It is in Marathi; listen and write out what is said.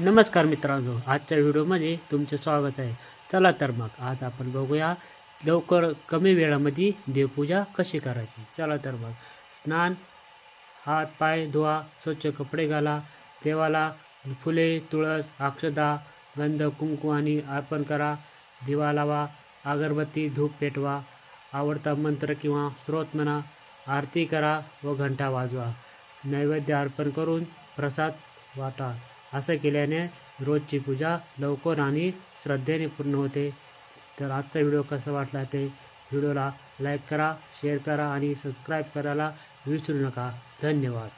नमस्कार मित्रांनो, आजच्या व्हिडिओमध्ये तुमचे स्वागत आहे. चला तर मग आज आपण बघूया लवकर कमी वेळामध्ये देवपूजा कशी करायची. चला तर मग स्नान, हात पाय धुवा, स्वच्छ कपडे घाला, देवाला फुले, तुळस, अक्षता, गंध, कुंकू आणि अर्पण करा, दिवा लावा, अगरबत्ती धूप पेटवा, आवडता मंत्र किंवा स्रोत म्हणा, आरती करा व घंटा वाजवा, नैवेद्य अर्पण करून प्रसाद वाटा. असं केल्याने रोजची पूजा लवकर आणि श्रद्धेने पूर्ण होते. तर आजचा व्हिडिओ कसा वाटला ते व्हिडिओला लाईक करा, शेअर करा आणि सबस्क्राईब करायला विसरू नका. धन्यवाद.